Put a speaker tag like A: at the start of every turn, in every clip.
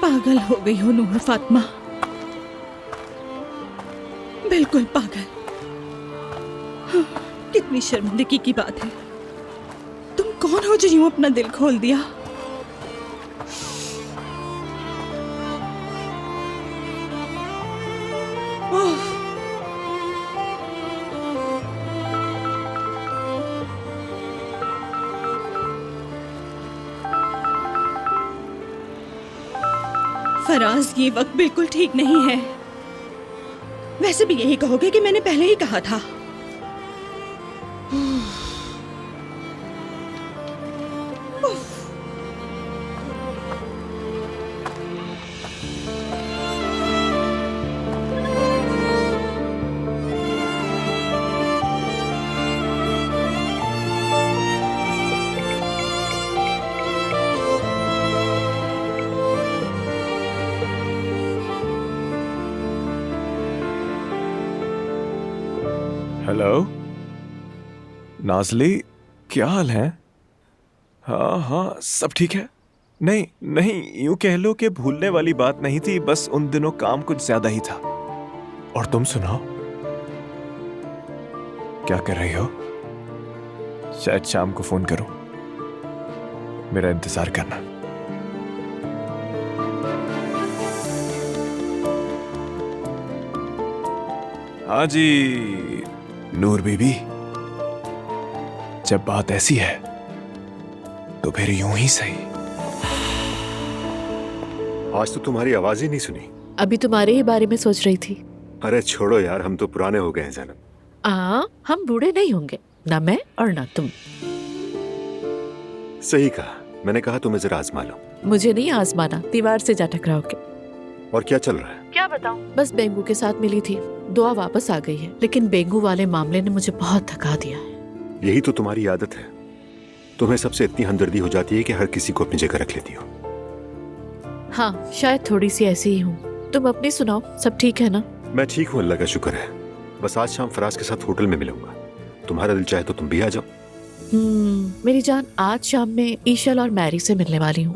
A: पागल हो गई हो नूर फातिमा, बिल्कुल पागल। कितनी शर्मिंदगी की बात है। तुम कौन हो जो यूं अपना दिल खोल दिया? फराज, ये वक्त बिल्कुल ठीक नहीं है। वैसे भी यही कहोगे कि मैंने पहले ही कहा था।
B: हेलो नाज़ली, क्या हाल है? हाँ हाँ, सब ठीक है। नहीं नहीं, यूं कह लो कि भूलने वाली बात नहीं थी, बस उन दिनों काम कुछ ज्यादा ही था। और तुम सुनाओ, क्या कर रही हो? शायद शाम को फोन करूं, मेरा इंतजार करना। हाँ जी नूर बीबी, जब बात ऐसी है तो फिर यूं ही सही।
C: आज तो तुम्हारी आवाज ही नहीं सुनी।
D: अभी तुम्हारे ही बारे में सोच रही थी।
C: अरे छोड़ो यार, हम तो पुराने हो गए हैं ज़ैनब।
D: हम बूढ़े नहीं होंगे, ना मैं और ना तुम।
C: सही कहा, मैंने कहा तुम्हें जरा आजमा लो।
D: मुझे नहीं आजमाना, दीवार से जा टकराओगे।
C: और क्या चल रहा है?
D: क्या बताऊं? बस बेंगू के साथ मिली थी, दुआ वापस आ गई है, लेकिन बेंगू वाले मामले ने मुझे बहुत थका दिया है।
C: यही तो तुम्हारी आदत है, तुम्हें सबसे इतनी हमदर्दी हो जाती है कि हर किसी को अपनी जगह रख लेती हो।
D: हाँ, शायद थोड़ी सी ऐसी ही हूँ। तुम अपनी सुनाओ, सब ठीक है ना?
C: मैं ठीक हूँ, अल्लाह का शुक्र है। बस आज शाम फराज के साथ होटल में मिलूंगा, तुम्हारा दिल चाहे तो तुम भी आ जाओ।
D: मेरी जान, आज शाम में ईशल और मैरी से मिलने वाली हूँ।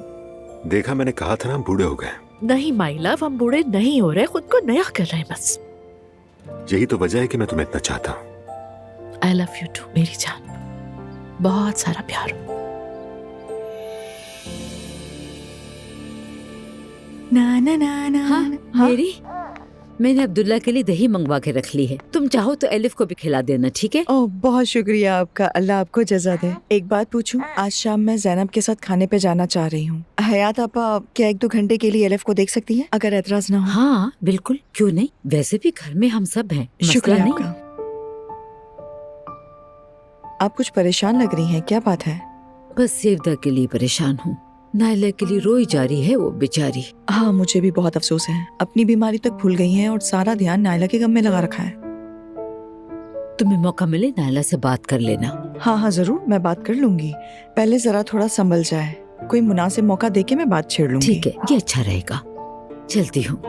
C: देखा, मैंने कहा था ना, हम बूढ़े हो गए।
D: नहीं माई लव, हम बूढ़े नहीं हो रहे, खुद को नया कर रहे हैं बस।
C: यही तो वजह है कि मैं तुम्हें इतना चाहता हूँ।
D: आई लव यू टू मेरी जान, बहुत सारा प्यार।
E: ना ना ना ना।
F: हाँ, मेरी मैंने अब्दुल्ला के लिए दही मंगवा के रख ली है, तुम चाहो तो एलिफ को भी खिला देना, ठीक है?
E: ओह, बहुत शुक्रिया आपका, अल्लाह आपको जज़ा दे। एक बात पूछूं, आज शाम मैं ज़ैनब के साथ खाने पे जाना चाह रही हूँ। हयात आपा क्या 1-2 घंटे के लिए एलिफ को देख सकती हैं, अगर एतराज ना हो?
F: हाँ बिल्कुल, क्यों नहीं। वैसे भी घर में हम सब हैं, मसला
E: शुक्रिया
F: नहीं।
E: आपका। आप कुछ परेशान लग रही हैं, क्या बात है?
F: बस सेवदा के लिए परेशान हूँ, नायला के लिए रोई जा रही है वो बेचारी।
E: हाँ, मुझे भी बहुत अफसोस है। अपनी बीमारी तक भूल गई हैं और सारा ध्यान नायला के गम में लगा रखा है।
F: तुम्हें मौका मिले नायला से बात कर लेना।
E: हाँ हाँ जरूर, मैं बात कर लूंगी। पहले जरा थोड़ा संभल जाए, कोई मुनासिब मौका देके मैं बात छेड़ लूंगी।
F: ठीक है, ये अच्छा रहेगा। चलती हूँ।